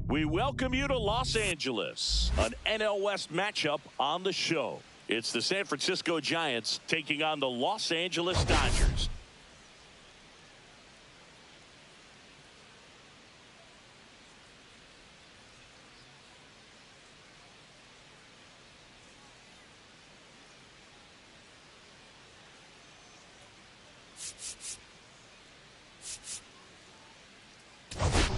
We welcome you to Los Angeles, an NL West matchup on the show. It's the San Francisco Giants taking on the Los Angeles Dodgers.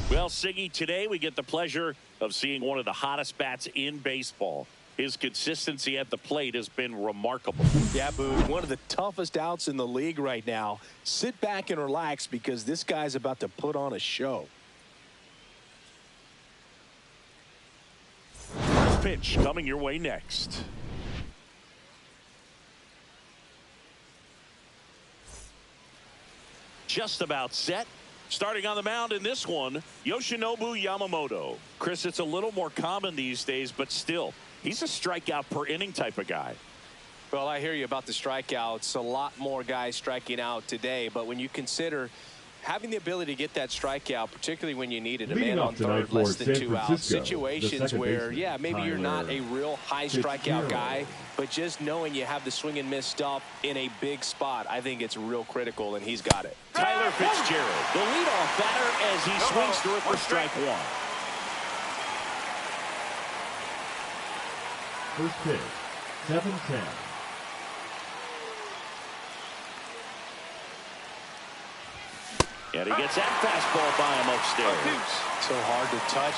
Well, Siggy, today we get the pleasure of seeing one of the hottest bats in baseball. His consistency at the plate has been remarkable. Yeah, Boog, one of the toughest outs in the league right now. Sit back and relax because this guy's about to put on a show. First pitch coming your way next. Just about set. Starting on the mound in this one, Yoshinobu Yamamoto. Chris, it's a little more common these days, but still, he's a strikeout per inning type of guy. Well, I hear you about the strikeouts. A lot more guys striking out today, but when you consider having the ability to get that strikeout, particularly when you need it, a man on third, less than 2 outs, situations where, yeah, maybe you're not a real high strikeout guy, but just knowing you have the swing and miss stuff in a big spot, I think it's real critical, and he's got it. Tyler Fitzgerald, the leadoff batter as he swings through it for strike one. First pitch, 7-10. And he gets that fastball by him upstairs. So hard to touch.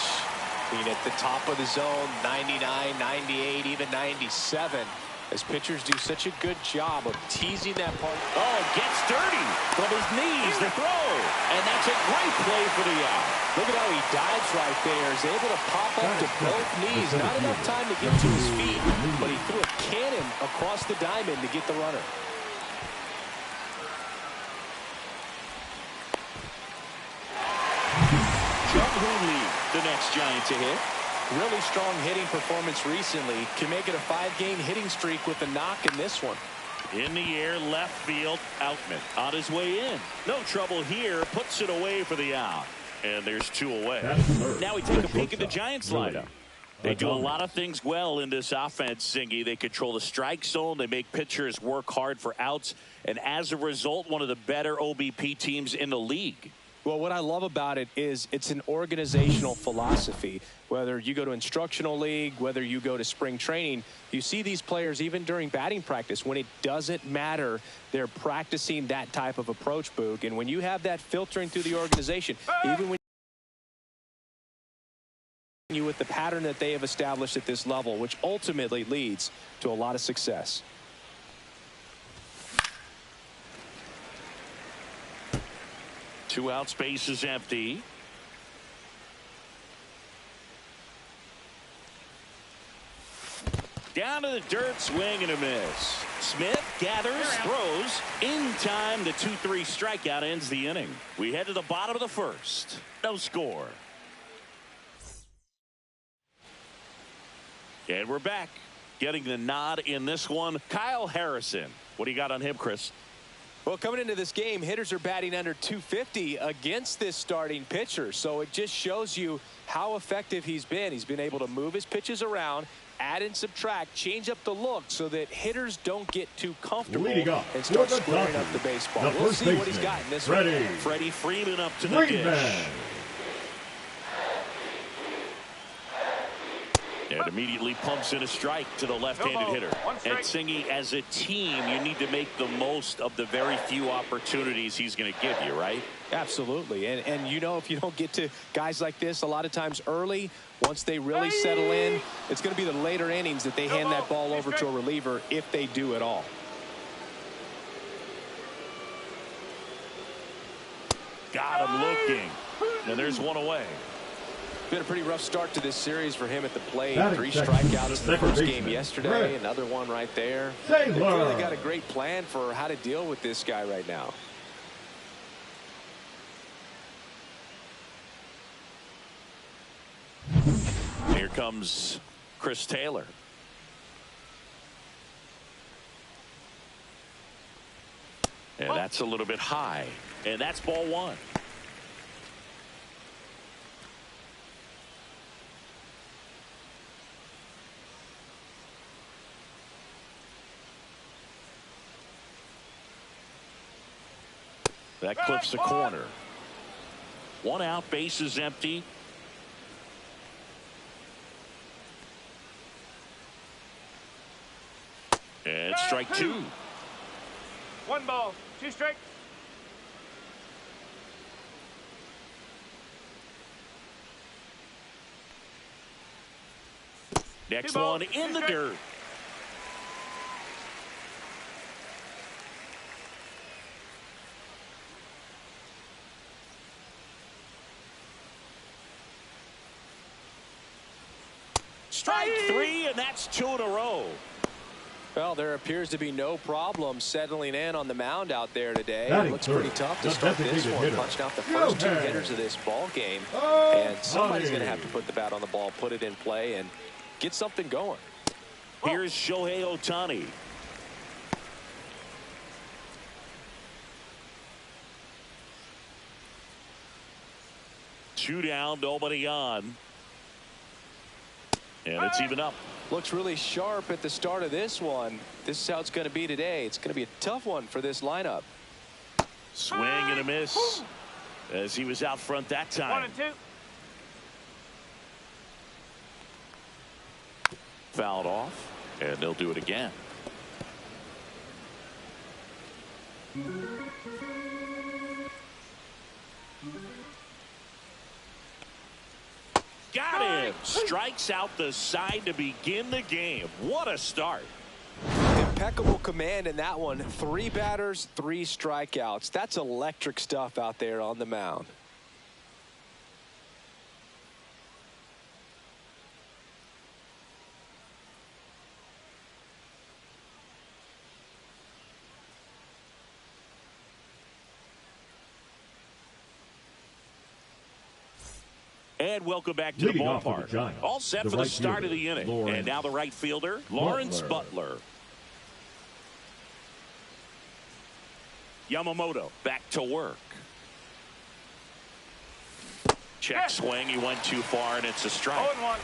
Being at the top of the zone, 99, 98, even 97. As pitchers do such a good job of teasing that part. Oh, gets dirty from his knees to throw. And that's a great play for the out. Look at how he dives right there. Is able to pop up to both knees. Not enough time to get to his feet, but he threw a cannon across the diamond to get the runner. Jung-Hoo Lee, the next Giant to hit. Really strong hitting performance recently. Can make it a 5-game hitting streak with a knock in this one. In the air, left field, Outman on his way in. No trouble here, puts it away for the out. And there's 2 away. Now we take a peek at the Giants lineup. They do a lot of things well in this offense, Singy. They control the strike zone. They make pitchers work hard for outs. And as a result, one of the better OBP teams in the league. Well, what I love about it is it's an organizational philosophy. Whether you go to instructional league, whether you go to spring training, you see these players even during batting practice. When it doesn't matter, they're practicing that type of approach, Boog. And when you have that filtering through the organization, even when you with the pattern that they have established at this level, which ultimately leads to a lot of success. Two out, space is empty. Down to the dirt, swing and a miss. Smith gathers, throws. In time, the 2-3 strikeout ends the inning. We head to the bottom of the first. No score. And we're back. Getting the nod in this one, Kyle Harrison. What do you got on him, Chris? Well, coming into this game, hitters are batting under 250 against this starting pitcher. So it just shows you how effective he's been. He's been able to move his pitches around, add and subtract, change up the look so that hitters don't get too comfortable and start squaring up the baseball. We'll see what he's got in this one. Freddie Freeman up to the dish. And immediately pumps in a strike to the left-handed hitter. And Singy, as a team, you need to make the most of the very few opportunities he's going to give you, right? Absolutely. And you know, if you don't get to guys like this a lot of times early, once they really settle in, it's going to be the later innings that they hand that ball over to a reliever if they do at all. Got him looking. And there's one away. Been a pretty rough start to this series for him at the plate. 3 strikeouts in the first game yesterday. Another one right there. They've really got a great plan for how to deal with this guy right now. Here comes Chris Taylor. And that's a little bit high. And that's ball 1. That clips the corner. 1 out, base is empty. And strike 2. 1 ball, 2 strikes. Next one in the dirt. Strike 3, and that's 2 in a row. Well, there appears to be no problem settling in on the mound out there today. It looks pretty tough to start this one. Punching out the first 2 hitters of this ball game. And somebody's going to have to put the bat on the ball, put it in play, and get something going. Here's Shohei Ohtani. Two down, nobody on. And it's even up. Looks really sharp at the start of this one. This is how it's going to be today. It's going to be a tough one for this lineup. Swing and a miss as he was out front that time. 1 and 2. Fouled off, and they'll do it again. Got him. Strikes out the side to begin the game. What a start. Impeccable command in that one. 3 batters, 3 strikeouts. That's electric stuff out there on the mound. And welcome back to the ballpark. All set for the start of the inning. And now the right fielder, Lawrence Butler. Yamamoto back to work. Check swing. He went too far, and it's a strike. 0-1.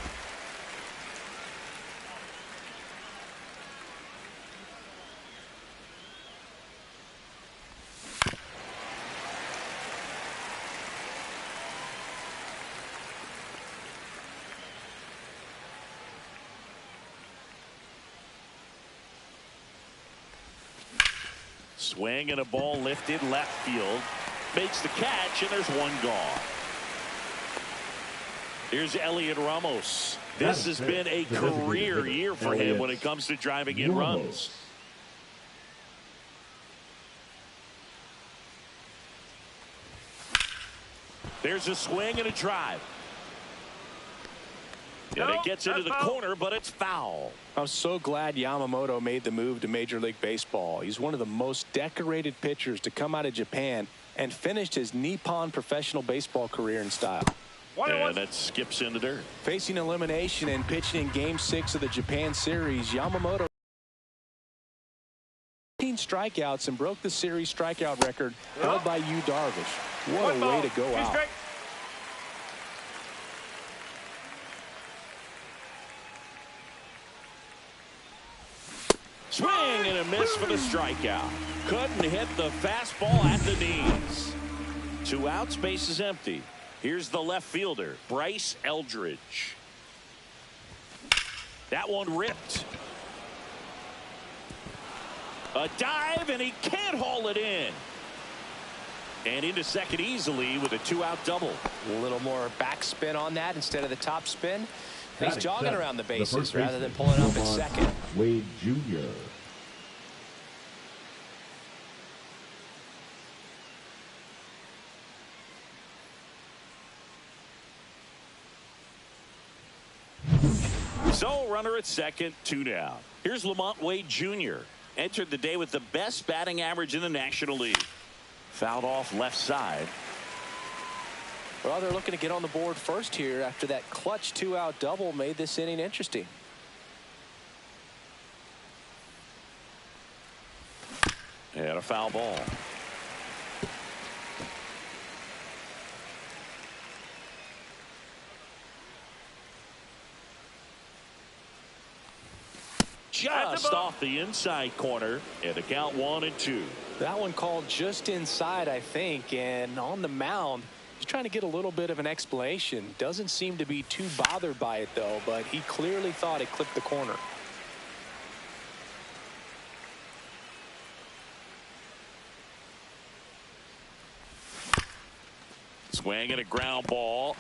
Swing and a ball lifted left field. Makes the catch, and there's one gone. Here's Elliot Ramos. This has been a career year for him when it comes to driving in runs. There's a swing and a drive. And it gets into the corner, but it's foul. I'm so glad Yamamoto made the move to Major League Baseball. He's one of the most decorated pitchers to come out of Japan and finished his Nippon professional baseball career in style. And that skips into dirt. Facing elimination and pitching in Game 6 of the Japan Series, Yamamoto 15 strikeouts and broke the series strikeout record held by Yu Darvish. What a way to go out. Swing and a miss for the strikeout. Couldn't hit the fastball at the knees. 2 outs, base is empty. Here's the left fielder, Bryce Eldridge. That one ripped. A dive, and he can't haul it in. And into second easily with a 2-out double. A little more backspin on that instead of the top spin. He's jogging around the bases rather than pulling up at second. Wade Jr. So runner at second, 2 down. Here's Lamont Wade Jr. Entered the day with the best batting average in the National League. Fouled off left side. Well, they're looking to get on the board first here after that clutch 2-out double made this inning interesting. And a foul ball. Just off the inside corner, and the count 1-2. That one called just inside, I think, and on the mound, he's trying to get a little bit of an explanation. Doesn't seem to be too bothered by it, though, but he clearly thought it clipped the corner. Swing and a ground ball.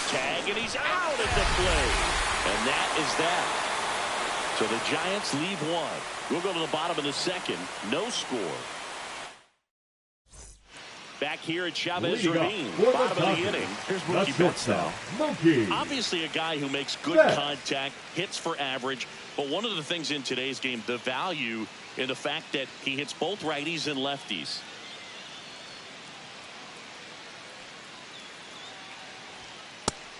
Tag, and he's out at the plate. And that is that. So the Giants leave one. We'll go to the bottom of the second. No score. Back here at Chavez Ravine, bottom of the inning. Here's Mookie Betts now. Obviously a guy who makes good contact, hits for average. But one of the things in today's game, the value in the fact that he hits both righties and lefties.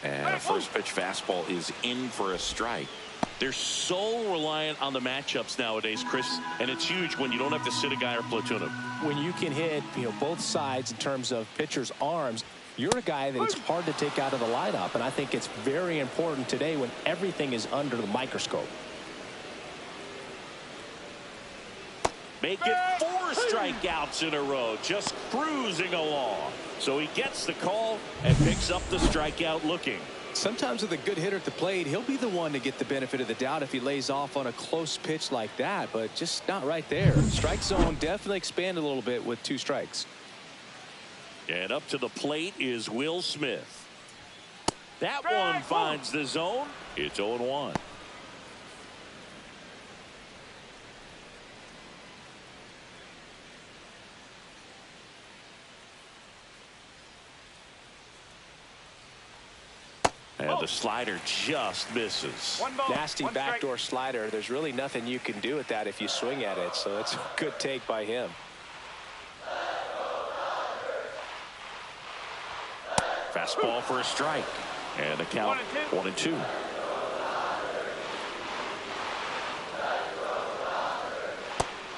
And a first pitch fastball is in for a strike. They're so reliant on the matchups nowadays, Chris, and it's huge when you don't have to sit a guy or platoon him. When you can hit, both sides in terms of pitchers' arms, you're a guy that it's hard to take out of the lineup, and I think it's very important today when everything is under the microscope. Make it 4 strikeouts in a row, just cruising along. So he gets the call and picks up the strikeout looking. Sometimes with a good hitter at the plate, he'll be the one to get the benefit of the doubt if he lays off on a close pitch like that, but just not right there. Strike zone definitely expanded a little bit with 2 strikes. And up to the plate is Will Smith. That one finds the zone. It's 0-1. And the slider just misses. Nasty backdoor slider. There's really nothing you can do with that if you swing at it. So it's a good take by him. Fastball for a strike. And the count 1-2.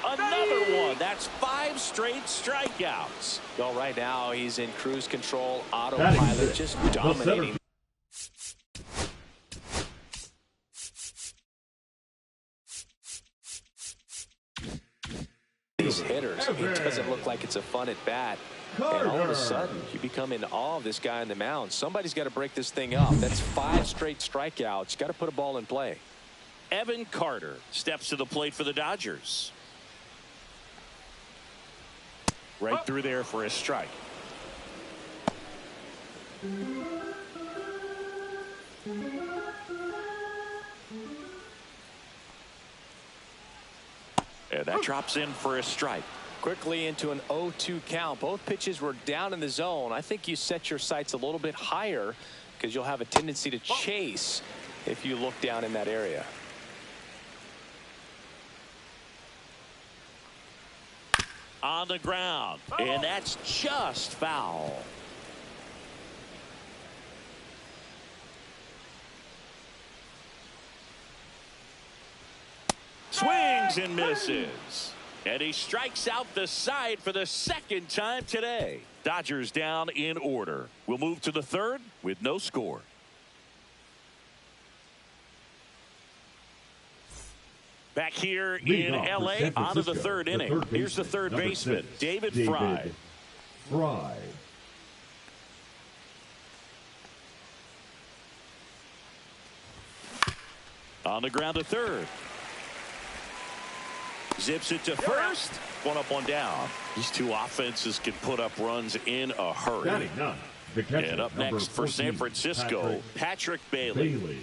Another one. That's 5 straight strikeouts. Well, right now he's in cruise control, autopilot, just dominating. These hitters, it doesn't look like it's a fun at bat. And all of a sudden, you become in awe of this guy on the mound. Somebody's got to break this thing up. That's 5 straight strikeouts. Got to put a ball in play. Evan Carter steps to the plate for the Dodgers. Right through there for a strike. And that drops in for a strike. Quickly into an 0-2 count. Both pitches were down in the zone. I think you set your sights a little bit higher because you'll have a tendency to chase if you look down in that area. On the ground, and that's just foul. Swings and misses. And he strikes out the side for the second time today. Dodgers down in order. We'll move to the third with no score. Back here in L.A. on to the third inning. Here's the third baseman, David Fry. On the ground to third. Zips it to first. One up, one down. These two offenses can put up runs in a hurry. And up next for San Francisco, Patrick Bailey.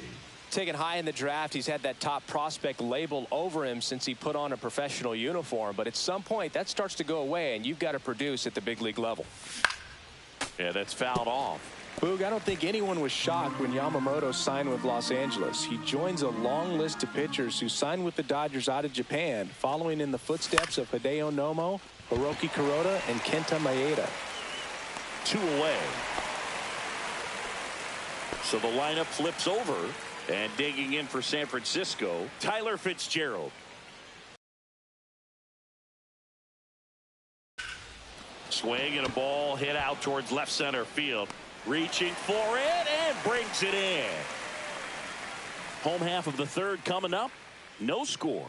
Taken high in the draft, he's had that top prospect label over him since he put on a professional uniform. But at some point, that starts to go away, and you've got to produce at the big league level. Yeah, that's fouled off. Boog, I don't think anyone was shocked when Yamamoto signed with Los Angeles. He joins a long list of pitchers who signed with the Dodgers out of Japan, following in the footsteps of Hideo Nomo, Hiroki Kuroda, and Kenta Maeda. 2 away. So the lineup flips over, and digging in for San Francisco, Tyler Fitzgerald. Swing and a ball hit out towards left center field. Reaching for it and brings it in. Home half of the third coming up. No score.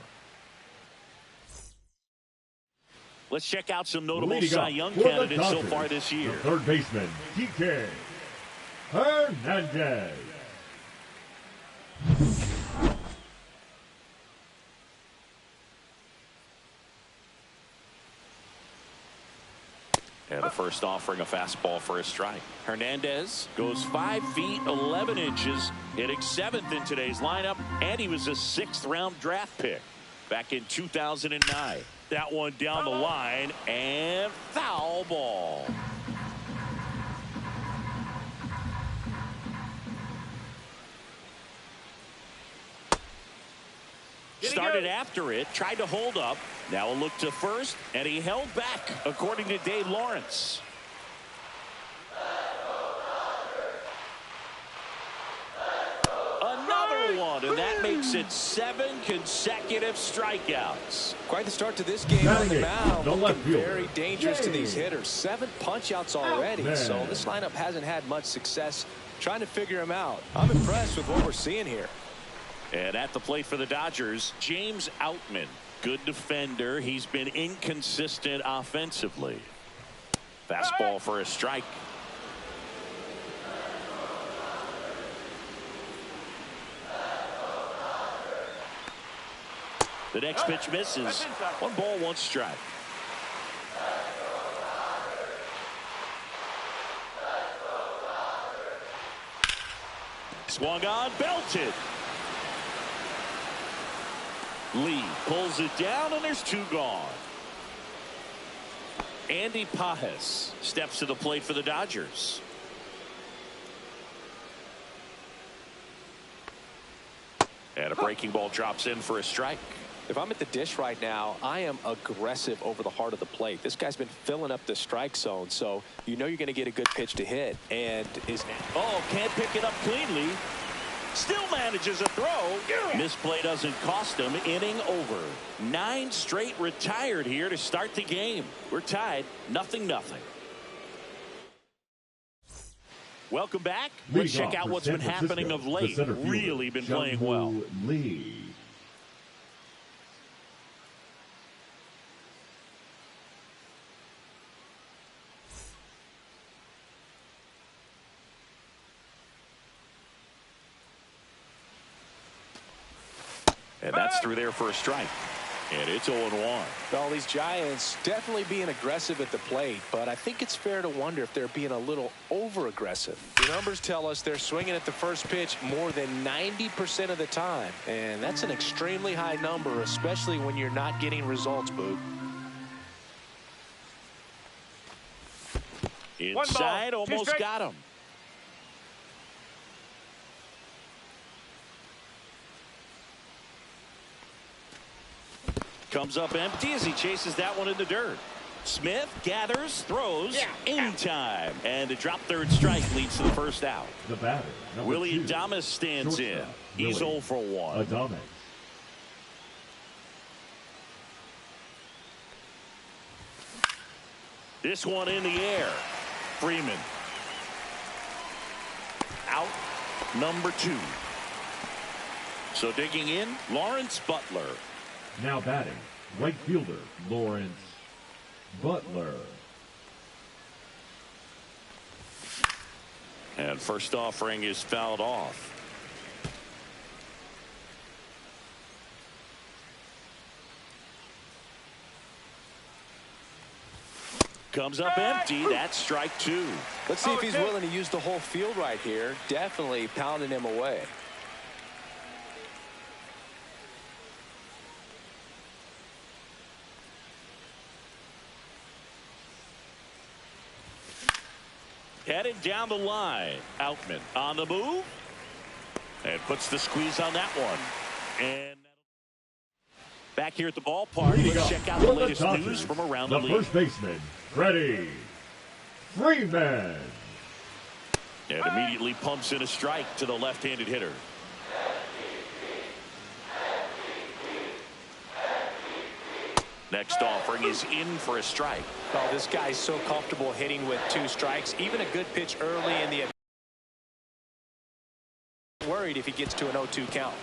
Let's check out some notable Cy Young candidates so far this year. The third baseman, Kike Hernandez. And the first offering a fastball for a strike. Hernandez goes 5 feet 11 inches, hitting 7th in today's lineup, and he was a 6th round draft pick back in 2009. That one down the line, and foul ball. Started after it, tried to hold up. Now a look to first, and he held back, according to Dave Lawrence. Another one, and that makes it 7 consecutive strikeouts. Quite the start to this game on the mound. Looking very dangerous to these hitters. 7 punch-outs already, so this lineup hasn't had much success trying to figure him out. I'm impressed with what we're seeing here. And at the plate for the Dodgers, James Outman. Good defender. He's been inconsistent offensively. Fastball for a strike. The next pitch misses. 1 ball, 1 strike. Swung on, belted. Lee pulls it down, and there's 2 gone. Andy Pages steps to the plate for the Dodgers. And a breaking ball drops in for a strike. If I'm at the dish right now, I am aggressive over the heart of the plate. This guy's been filling up the strike zone, so you know you're going to get a good pitch to hit. And can't pick it up cleanly. Still manages a throw. Misplay doesn't cost him. Inning over. 9 straight retired here to start the game. We're tied 0-0. Welcome back. Let's check out what's been happening of late. Really been playing well. Lee. And that's through there for a strike. And it's 0-1. Well, these Giants definitely being aggressive at the plate, but I think it's fair to wonder if they're being a little over-aggressive. The numbers tell us they're swinging at the first pitch more than 90% of the time, and that's an extremely high number, especially when you're not getting results, Boog. Inside, almost got him. Comes up empty as he chases that one in the dirt. Smith gathers, throws, in time. And a drop third strike leads to the first out. The batter, Willie Adames stands in. He's 0 for 1. Adames. This one in the air. Freeman. Out. Number 2. So digging in, Lawrence Butler. Now batting, right fielder, Lawrence Butler. And first offering is fouled off. Comes up empty. That's strike 2. Let's see if he's willing to use the whole field right here. Definitely pounding him away. Headed down the line. Outman on the move. And puts the squeeze on that one. And back here at the ballpark, let's check out the latest news from around the league. The first baseman, Freddie Freeman. And immediately pumps in a strike to the left-handed hitter. Next offering is in for a strike. Oh, this guy's so comfortable hitting with 2 strikes. Even a good pitch early in the worried if he gets to an 0-2 count.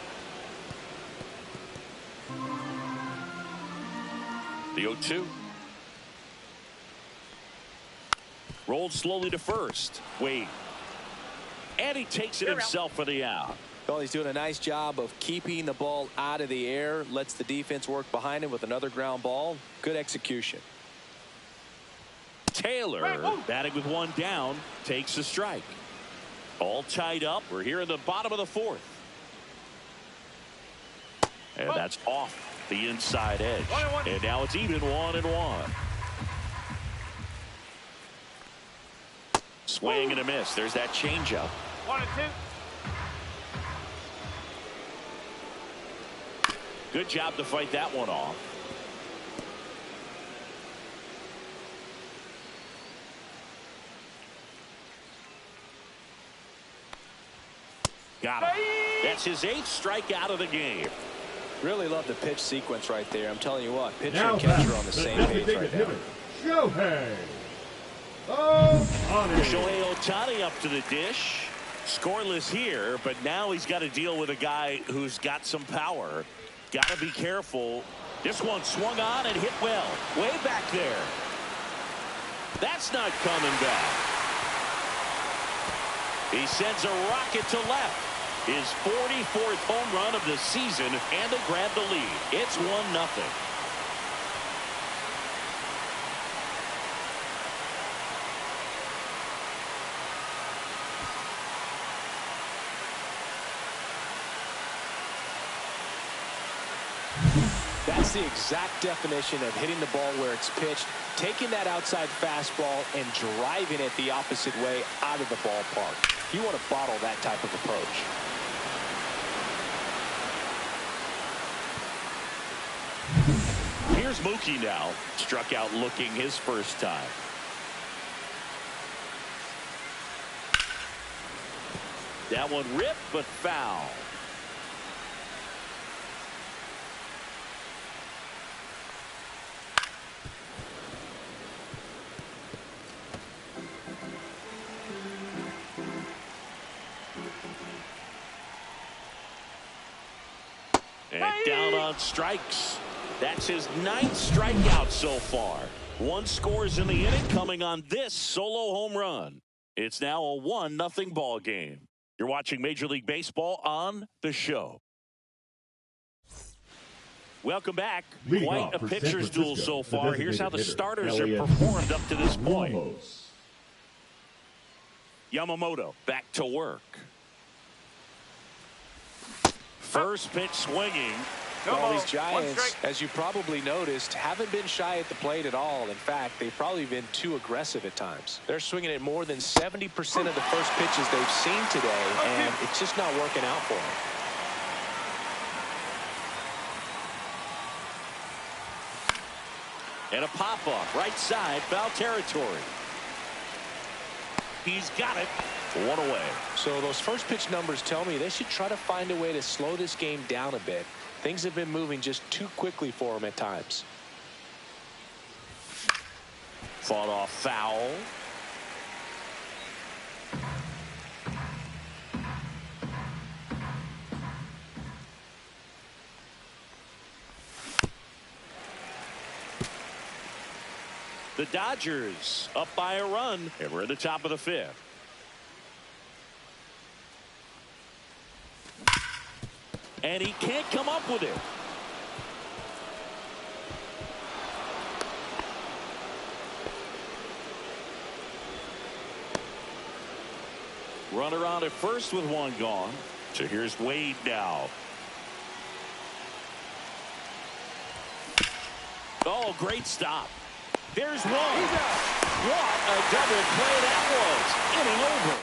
The 0-2. Rolled slowly to first. Wade. And he takes it himself for the out. Well, he's doing a nice job of keeping the ball out of the air. Lets the defense work behind him with another ground ball. Good execution. Taylor batting with 1 down. Takes a strike. All tied up. We're here in the bottom of the 4th. And that's off the inside edge. And now it's even 1-1. Swing and a miss. There's that changeup. 1-2. Good job to fight that one off. Got him. That's his 8th strikeout of the game. Really love the pitch sequence right there. I'm telling you what, pitcher and catcher on the same page right now. Shohei Ohtani. Shohei Ohtani up to the dish. Scoreless here, but now he's got to deal with a guy who's got some power. Got to be careful. This one swung on and hit well. Way back there. That's not coming back. He sends a rocket to left. His 44th home run of the season, and they grab the lead. It's 1-0. That's the exact definition of hitting the ball where it's pitched, taking that outside fastball and driving it the opposite way out of the ballpark. You want to bottle that type of approach. Here's Mookie now. Struck out looking his first time. That one ripped but foul. And down on strikes. That's his 9th strikeout so far. 1 scores in the inning coming on this solo home run. It's now a 1-0 ball game. You're watching Major League Baseball on The Show. Welcome back. Leading Quite a off for pitcher's San duel Francisco, so far. Here's how the hitter, starters Elliot have performed up to this point. Ramos. Yamamoto back to work. First pitch swinging. Well, these Giants, as you probably noticed, haven't been shy at the plate at all. In fact, they've probably been too aggressive at times. They're swinging at more than 70% of the first pitches they've seen today, and it's just not working out for them. And a pop-up, right side, foul territory. He's got it. One away. So those first pitch numbers tell me they should try to find a way to slow this game down a bit. Things have been moving just too quickly for them at times. Fought off foul. The Dodgers up by a run, and we're at the top of the fifth. And he can't come up with it. Runner on at first with one gone. So here's Wade now. Oh, great stop. There's one. What a double play that was. Inning over.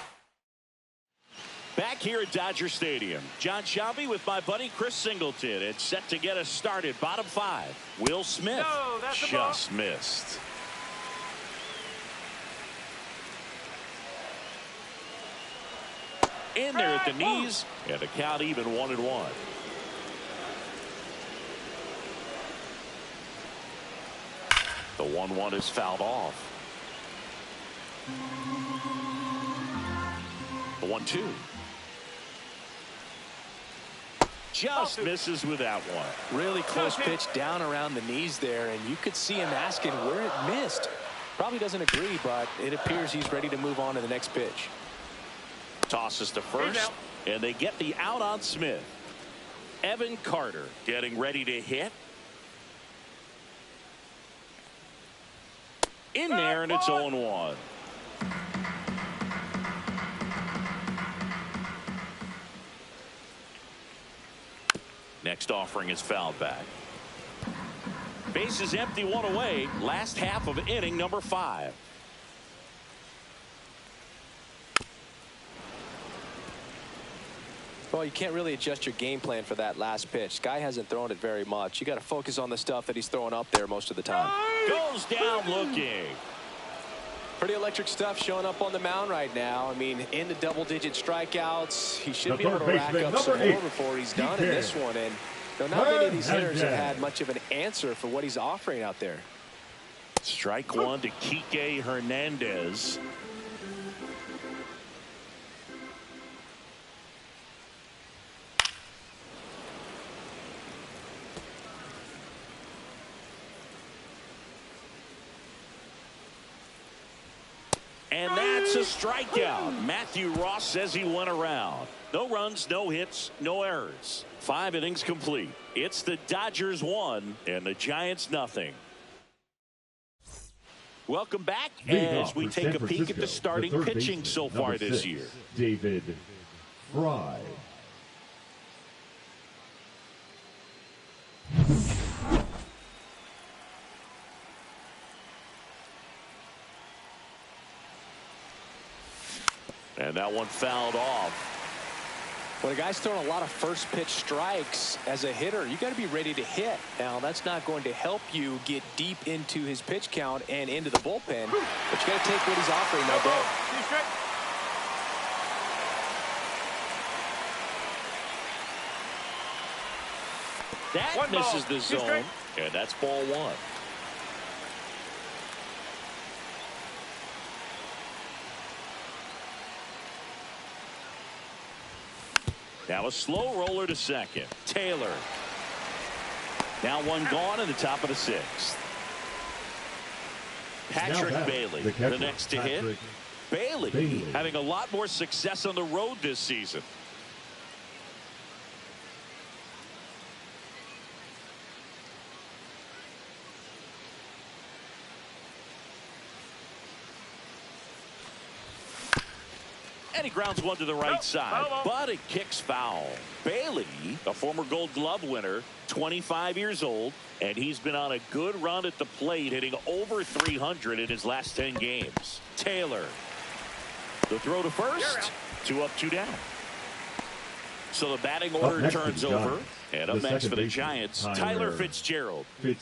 Back here at Dodger Stadium, John Shelby with my buddy Chris Singleton. It's set to get us started. Bottom five. Will Smith just missed. In there at the knees, and the count even 1-1. The 1-1 is fouled off. The 1-2. Just misses with that one. Really close pitch down around the knees there, and you could see him asking where it missed. Probably doesn't agree, but it appears he's ready to move on to the next pitch. Tosses to first, and they get the out on Smith. Evan Carter getting ready to hit. In there, and it's 0-1. Next offering is fouled back. Base is empty, one away. Last half of inning number 5. Well, you can't really adjust your game plan for that last pitch. Guy hasn't thrown it very much. You got to focus on the stuff that he's throwing up there most of the time. Goes down looking. Pretty electric stuff showing up on the mound right now. I mean, into double-digit strikeouts. He should be able to rack up some more before he's done in this one. And not many of these hitters have had much of an answer for what he's offering out there. Strike one to Kike Hernandez. And that's a strikeout. Matthew Ross says he went around. No runs, no hits, no errors. 5 innings complete. It's the Dodgers 1 and the Giants nothing. Welcome back as we take a peek at the starting pitching so far this year. David Fry. And that one fouled off. When a guy's throwing a lot of first pitch strikes as a hitter, you got to be ready to hit. Now, that's not going to help you get deep into his pitch count and into the bullpen, but you got to take what he's offering that day. That misses the zone, and that's ball 1. Now a slow roller to second. Taylor. Now one gone in the top of the 6th. Patrick Bailey, the next to hit. Bailey having a lot more success on the road this season. And he grounds one to the right side, but it kicks foul. Bailey, a former Gold Glove winner, 25 years old, and he's been on a good run at the plate, hitting over 300 in his last 10 games. Taylor, the throw to first. 2 up, 2 down. So the batting order turns over, and up next for the Giants, Tyler Fitzgerald. And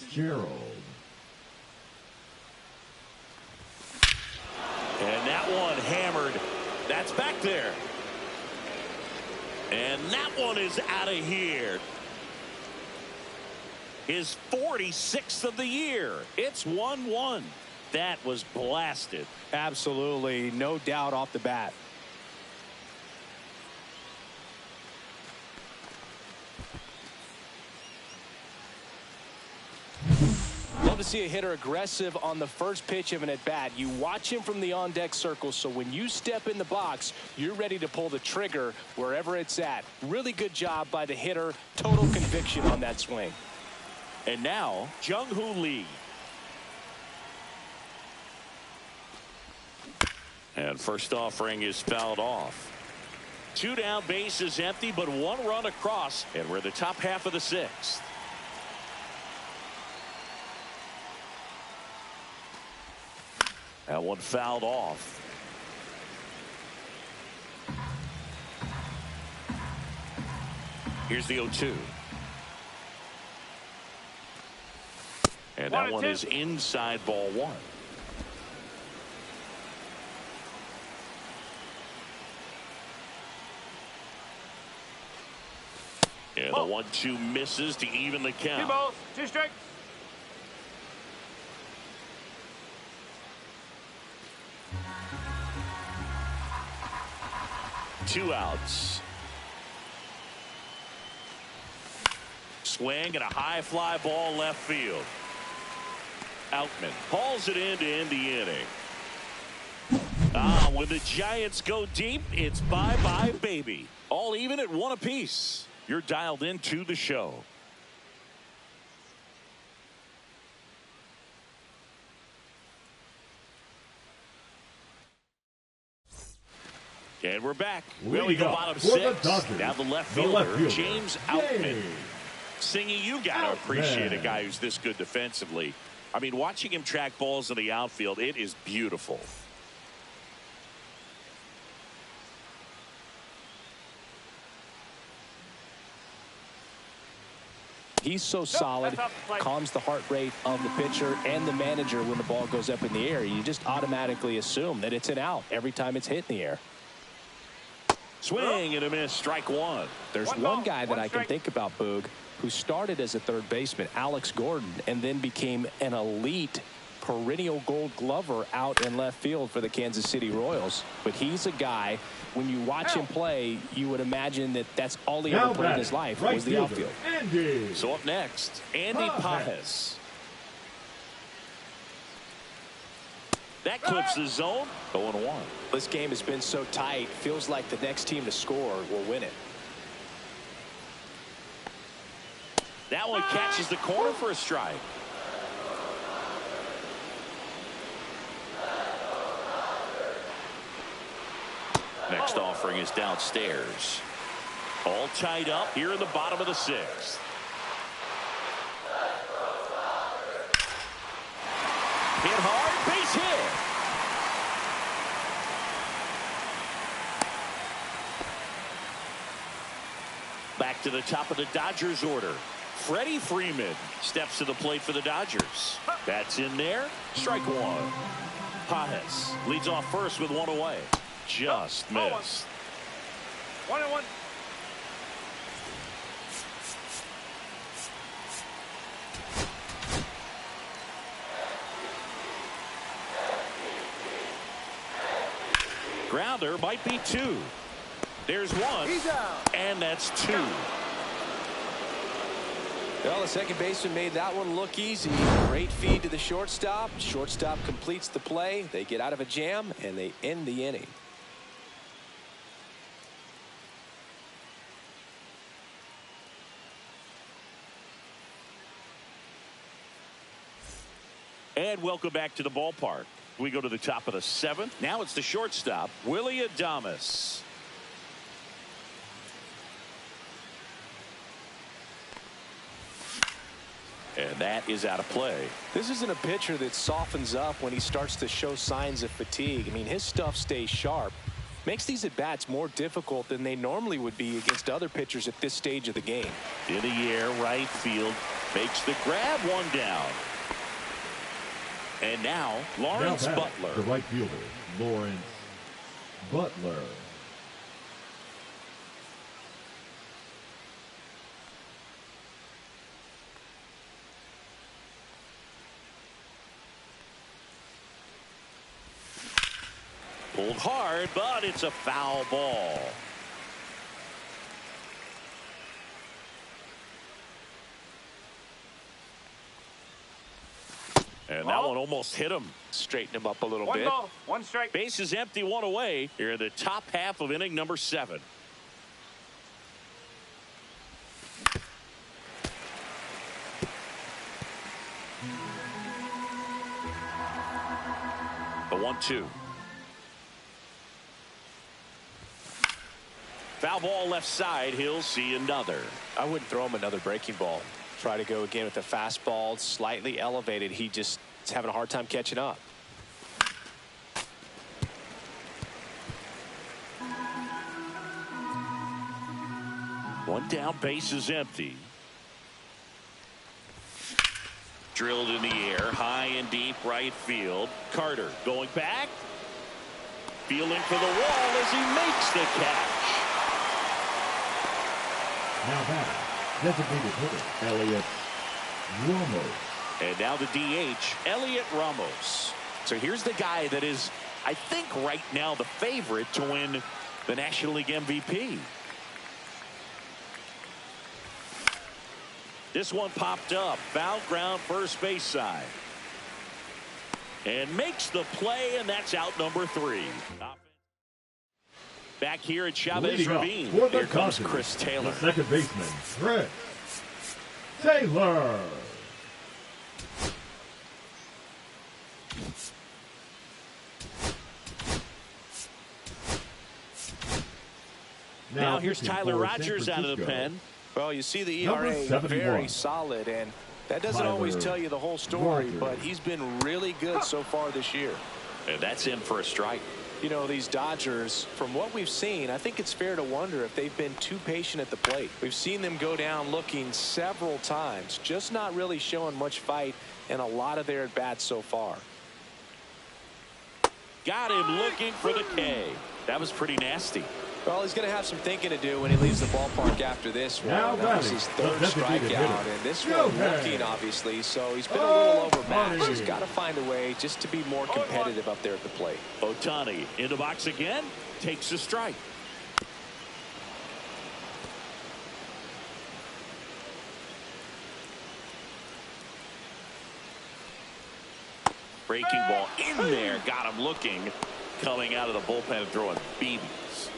that one hammered. That's back there. And that one is out of here. His 46th of the year. It's 1-1. That was blasted. Absolutely. No doubt off the bat. Love to see a hitter aggressive on the first pitch of an at-bat. You watch him from the on-deck circle, so when you step in the box, you're ready to pull the trigger wherever it's at. Really good job by the hitter. Total conviction on that swing. And now, Jung-Hoo Lee. And first offering is fouled off. 2 down, base is empty, but 1 run across, and we're in the top half of the 6th. That one fouled off. Here's the 0-2. And that one is inside, ball 1. And the 1-2 misses to even the count. 2 balls, 2 strikes. 2 outs. Swing and a high fly ball left field. Outman hauls it in to end the inning. When the Giants go deep, it's bye-bye, baby. All even at 1 apiece. You're dialed into the show. And we're back. We go bottom 6. Now the left fielder, James Outman. Singy, you got to appreciate a guy who's this good defensively. I mean, watching him track balls in the outfield, it is beautiful. He's so solid, calms the heart rate of the pitcher and the manager when the ball goes up in the air. You just automatically assume that it's an out every time it's hit in the air. Swing and a miss, strike 1. There's one guy that I can think about, Boog, who started as a third baseman, Alex Gordon, and then became an elite perennial Gold Glover out in left field for the Kansas City Royals. But he's a guy, when you watch him play, you would imagine that that's all he ever played in his life was the outfield. So up next, Andy Pages. That clips the zone. 0-1. This game has been so tight. Feels like the next team to score will win it. That one catches the corner for a strike. Next offering is downstairs. All tied up here in the bottom of the 6th. Hit hard, base hit. Back to the top of the Dodgers order. Freddie Freeman steps to the plate for the Dodgers. That's in there. Strike 1. Pages leads off first with 1 away. Just missed. 1-1. Grounder might be 2. There's 1. He's out. And that's 2. Well, the second baseman made that one look easy. Great feed to the shortstop. Shortstop completes the play. They get out of a jam, and they end the inning. And welcome back to the ballpark. We go to the top of the 7th. Now it's the shortstop, Willy Adames. And that is out of play. This isn't a pitcher that softens up when he starts to show signs of fatigue. I mean, his stuff stays sharp. Makes these at-bats more difficult than they normally would be against other pitchers at this stage of the game. In the air, right field. Makes the grab, one down. And now, Lawrence Butler. The right fielder, Lawrence Butler. Pulled hard, but it's a foul ball. And that one almost hit him. Straighten him up a little bit. One ball, one strike. Base is empty, one away. Here in the top half of inning number 7. The 1-2. Foul ball left side. He'll see another. I wouldn't throw him another breaking ball. Try to go again with the fastball, slightly elevated. He just is having a hard time catching up. One down, base is empty. Drilled in the air, high and deep right field. Carter going back. Feeling for the wall as he makes the catch. Now back, designated hitter, Elliot Ramos. And now the DH, Elliot Ramos. So here's the guy that is, I think, right now the favorite to win the National League MVP. This one popped up. Foul ground, first base side. And makes the play, and that's out number 3. Back here at Chavez Ravine. Here comes Chris Taylor. The second baseman, Chris Taylor. Now here's Tyler Rogers out of the pen. Well, you see the ERA very solid, and that doesn't always tell you the whole story, but he's been really good so far this year. And that's in for a strike. You know, these Dodgers, from what we've seen, I think it's fair to wonder if they've been too patient at the plate. We've seen them go down looking several times, just not really showing much fight in a lot of their at-bats so far. Got him looking for the K. That was pretty nasty. Well, he's going to have some thinking to do when he leaves the ballpark after this one. That was his 3rd strikeout, and this one looking, obviously, so he's been a little overmatched. He's got to find a way just to be more competitive up there at the plate. Ohtani in the box again, takes a strike. Breaking ball in there, got him looking, coming out of the bullpen and throwing BBs.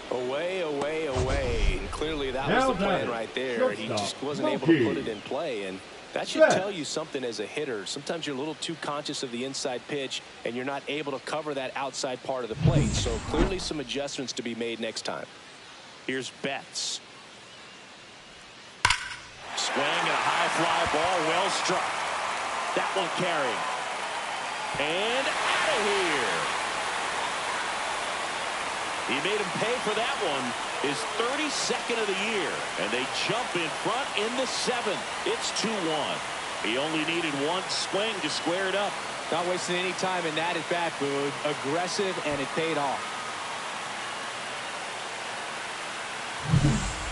Away, away, away. And clearly that was the plan right there. He just wasn't able to put it in play, and that should tell you something as a hitter. Sometimes you're a little too conscious of the inside pitch, and you're not able to cover that outside part of the plate. So clearly some adjustments to be made next time. Here's Betts. Swing and a high fly ball, well struck. That one carrying. And out of here. He made him pay for that one, his 32nd of the year. And they jump in front in the 7th. It's 2-1. He only needed one swing to square it up. Not wasting any time in that at-bat, Boog. Aggressive, and it paid off.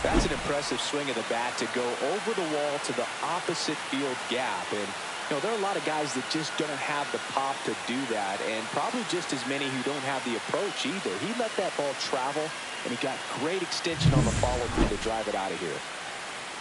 That's an impressive swing of the bat to go over the wall to the opposite field gap. And you know, there are a lot of guys that just don't have the pop to do that, and probably just as many who don't have the approach either. He let that ball travel, and he got great extension on the follow-through to drive it out of here.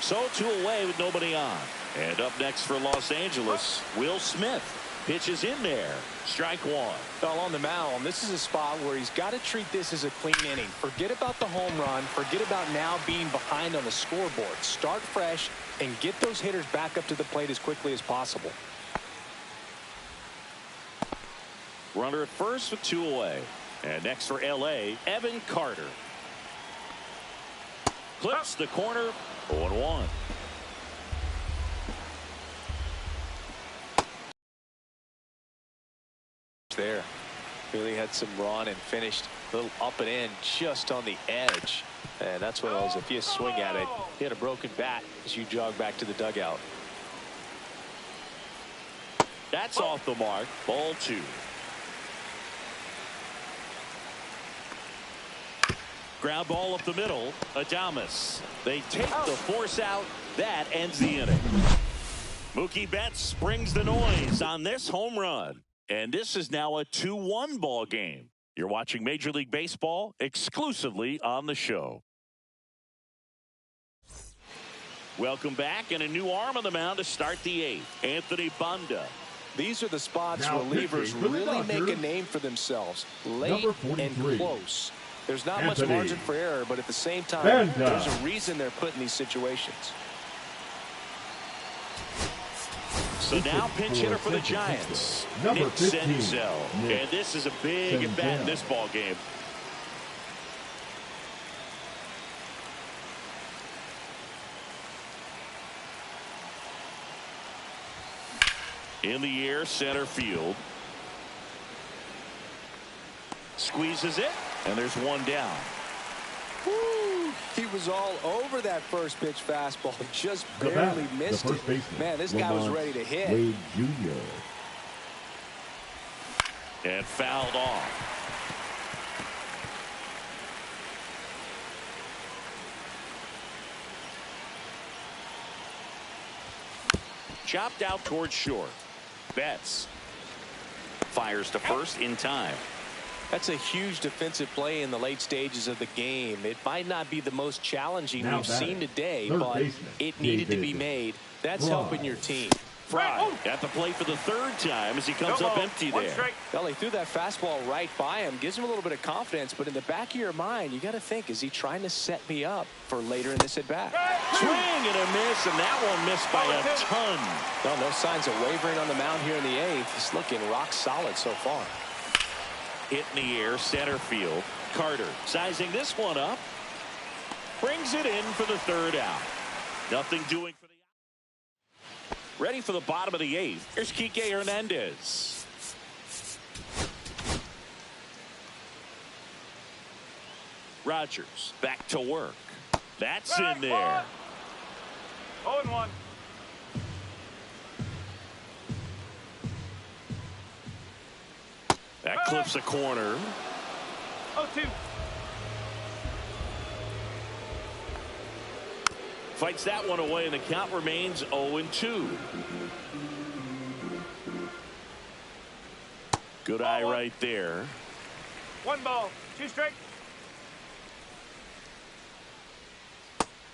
So 2 away with nobody on. And up next for Los Angeles, Will Smith. Pitches in there. Strike 1. Well, on the mound, this is a spot where he's got to treat this as a clean inning. Forget about the home run. Forget about now being behind on the scoreboard. Start fresh and get those hitters back up to the plate as quickly as possible. Runner at first with 2 away. And next for L.A., Evan Carter. Clips the corner, 0-1. There. Really had some run and finished a little up and in just on the edge. And that's what it was. If you swing at it, hit a broken bat as you jog back to the dugout. That's off the mark. Ball 2. Ground ball up the middle. Adames. They take the force out. That ends the inning. Mookie Betts brings the noise on this home run. And this is now a 2-1 ball game. You're watching Major League Baseball exclusively on the show. Welcome back, and a new arm on the mound to start the 8th. Anthony Banda. These are the spots relievers really make a name for themselves. Late and close. There's not much margin for error, but at the same time, there's a reason they're put in these situations. So now pinch hitter for the Giants, Nick Senzel. And this is a big at bat in this ball game. In the air, center field. Squeezes it, and there's 1 down. Woo! He was all over that first pitch fastball. Just barely missed it. Man, this guy was ready to hit. Wade Jr. And fouled off. Chopped out towards short. Betts fires to first in time. That's a huge defensive play in the late stages of the game. It might not be the most challenging we've seen today, but it needed to be made. That's helping your team. Fry at the plate for the 3rd time as he comes up empty there. Well, he threw that fastball right by him. Gives him a little bit of confidence, but in the back of your mind, you got to think, is he trying to set me up for later in this at-bat? Swing and a miss, and that one missed by a ton. Well, no signs of wavering on the mound here in the 8th. He's looking rock solid so far. Hit in the air, center field. Carter sizing this one up. Brings it in for the 3rd out. Nothing doing for the out. Ready for the bottom of the 8th. Here's Kike Hernandez. Rogers back to work. That's in there. 0-1. That clips a corner. 0-2. Fights that one away, and the count remains 0-2. Good eye right there. 1 ball, 2 strikes.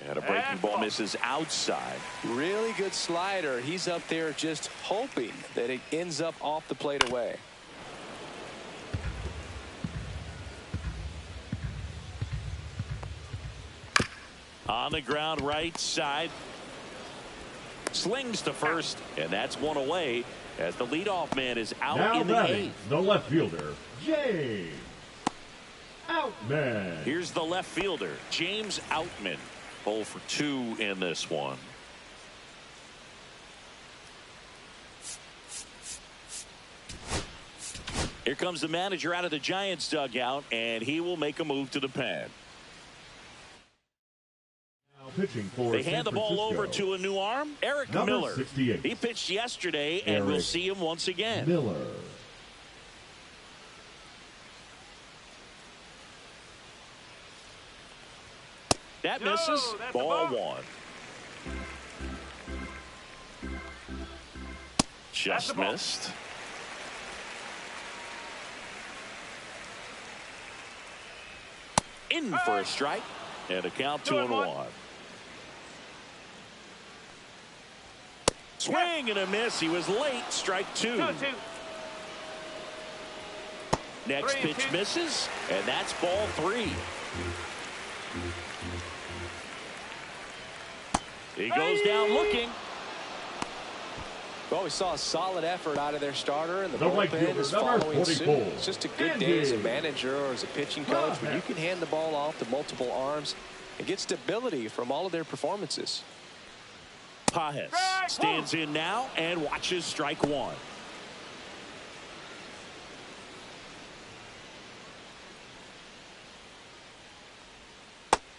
And a breaking ball misses outside. Really good slider. He's up there just hoping that it ends up off the plate away. On the ground right side. Slings to first, and that's 1 away as the leadoff man is out now in the 8th. The left fielder, James Outman. Here's the left fielder, James Outman. 0 for 2 in this one. Here comes the manager out of the Giants dugout, and he will make a move to the pen. Pitching for they hand the ball over to a new arm, Eric Miller. 68. He pitched yesterday, and we'll see him once again. Miller. That misses. Ball 1. Just missed. In for a strike, and a count 2-1. Swing and a miss. He was late. Strike 2. 2-2. Next pitch misses, and that's ball 3. He goes down looking. Well, we saw a solid effort out of their starter, and the bullpen is following suit. It's just a good day as a manager or as a pitching coach when you can hand the ball off to multiple arms and get stability from all of their performances. Pages stands in now and watches strike one.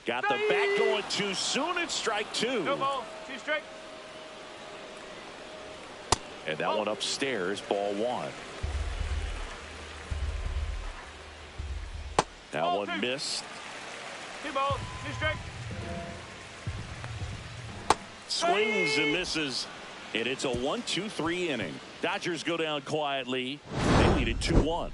Got the bat going too soon. It's strike two. No ball, 2 strike. And that one upstairs, ball one. That one two. missed. 2 balls, 2 strike. Swings and misses. And it's a 1-2-3 inning. Dodgers go down quietly. They lead it 2-1.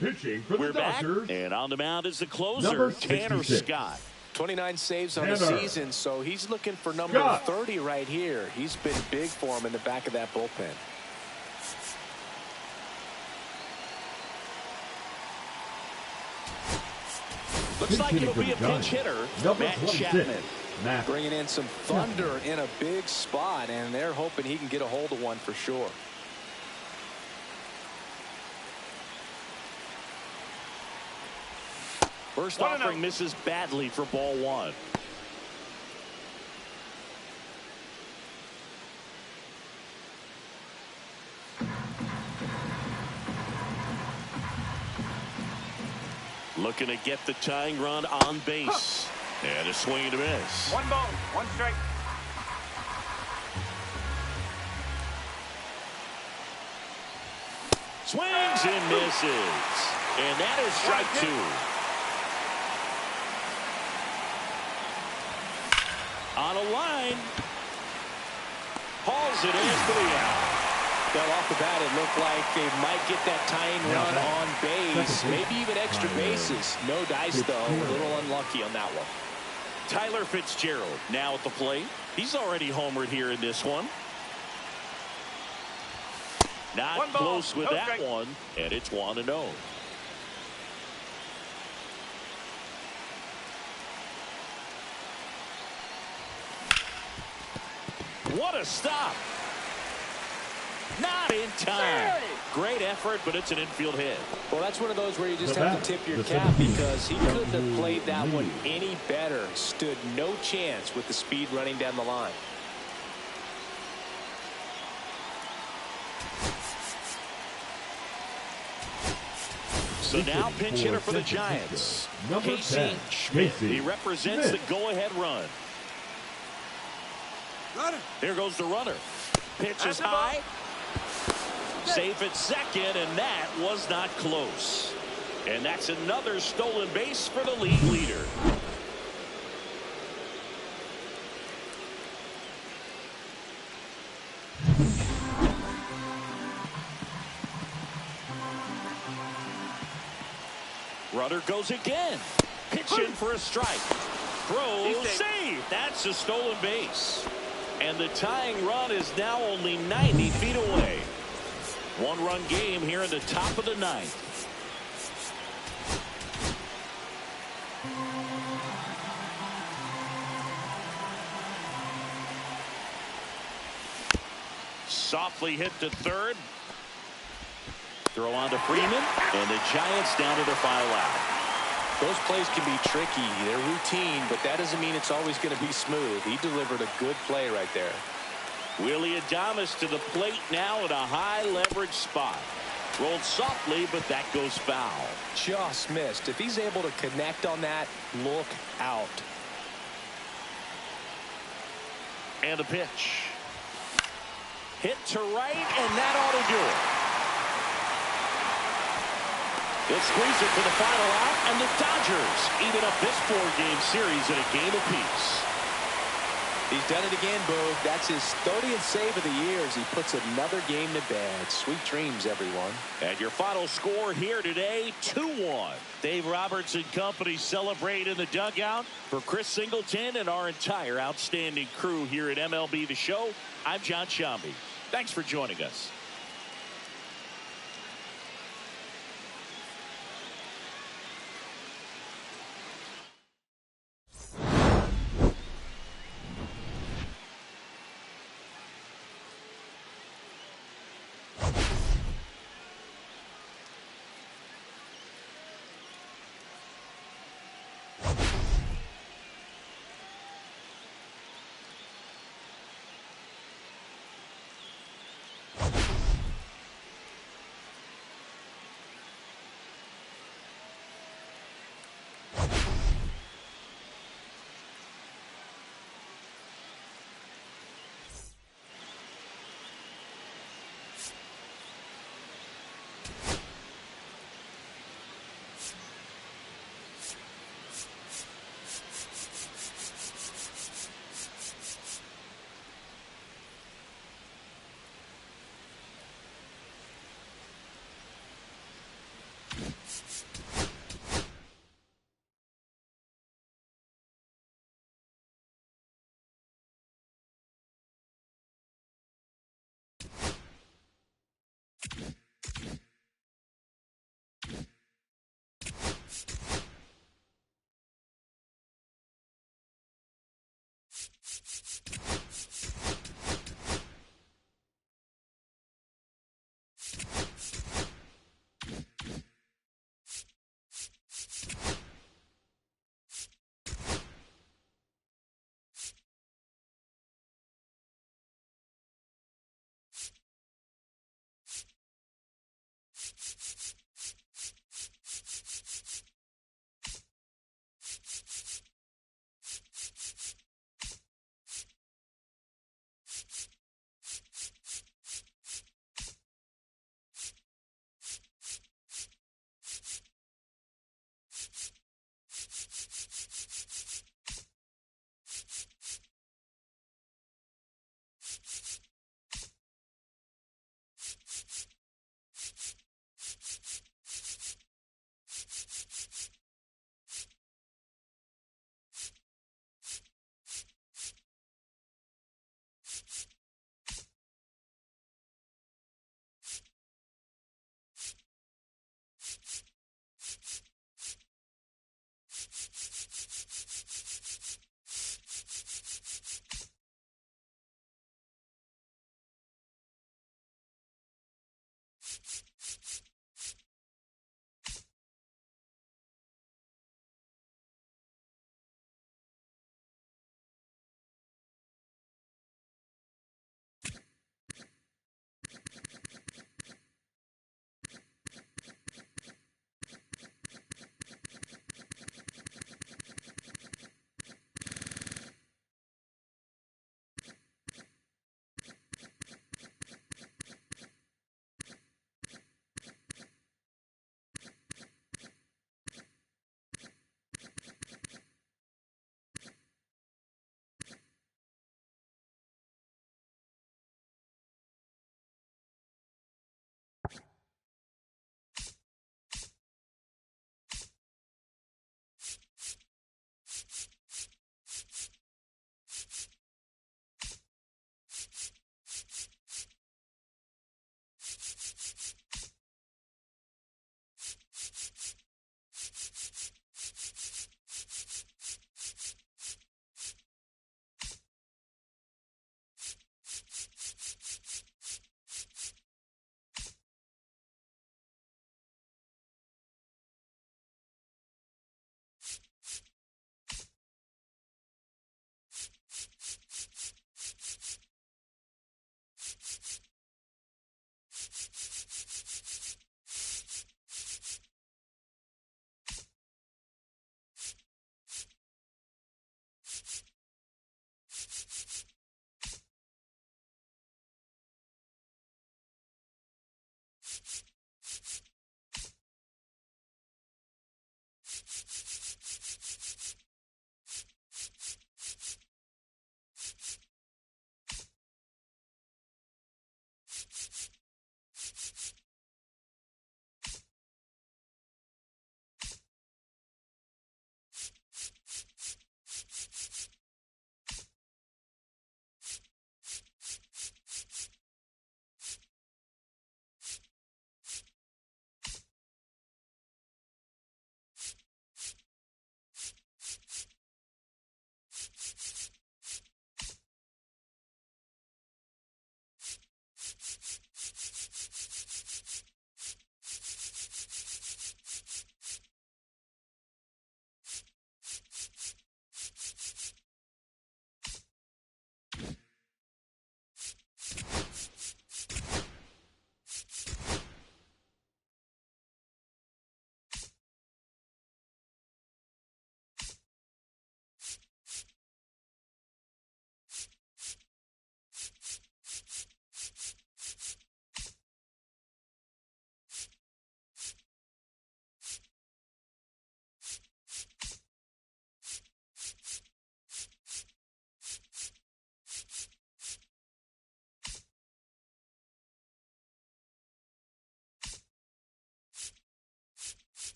Pitching for the Dodgers. Back, and on the mound is the closer, Tanner Scott. 29 saves on the season, so he's looking for number 30 right here. He's been big for him in the back of that bullpen. Looks like it'll be a pinch hitter, Matt Chapman. Bringing in some thunder in a big spot, and they're hoping he can get a hold of one for sure. First offering misses badly for ball one. Looking to get the tying run on base. And a swing and a miss. 1 ball, 1 strike. Swings and misses. And that is strike two. On a line. Hauls it in for the out. Well, off the bat, it looked like they might get that tying run on base. Maybe even extra bases. No dice, though. A little unlucky on that one. Tyler Fitzgerald now at the plate. He's already homered here in this one. Not close with that one. And it's 1-0. What a stop. Not in time. Great effort, but it's an infield hit. Well, that's one of those where you just have to tip your cap because he couldn't have played that one any better. Stood no chance with the speed running down the line. So now pinch hitter for the Giants. Casey Schmidt. He represents the go-ahead run. Here goes the runner. Pitch is high. Safe at second, and that was not close. And that's another stolen base for the league leader. Runner goes again. Pitch in for a strike. Throw, save. That's a stolen base. And the tying run is now only 90 feet away. 1-run game here in the top of the ninth. Softly hit to third. Throw on to Freeman. And the Giants down to their final out. Those plays can be tricky. They're routine, but that doesn't mean it's always going to be smooth. He delivered a good play right there. Willy Adames to the plate now at a high leverage spot. Rolled softly, but that goes foul. Just missed. If he's able to connect on that, look out. And a pitch. Hit to right, and that ought to do it. They'll squeeze it for the final out, and the Dodgers even up this 4-game series in a game apiece. He's done it again, Boog. That's his 30th save of the year as he puts another game to bed. Sweet dreams, everyone. And your final score here today, 2-1. Dave Roberts and company celebrate in the dugout. For Chris Singleton and our entire outstanding crew here at MLB The Show, I'm John Sciambi. Thanks for joining us.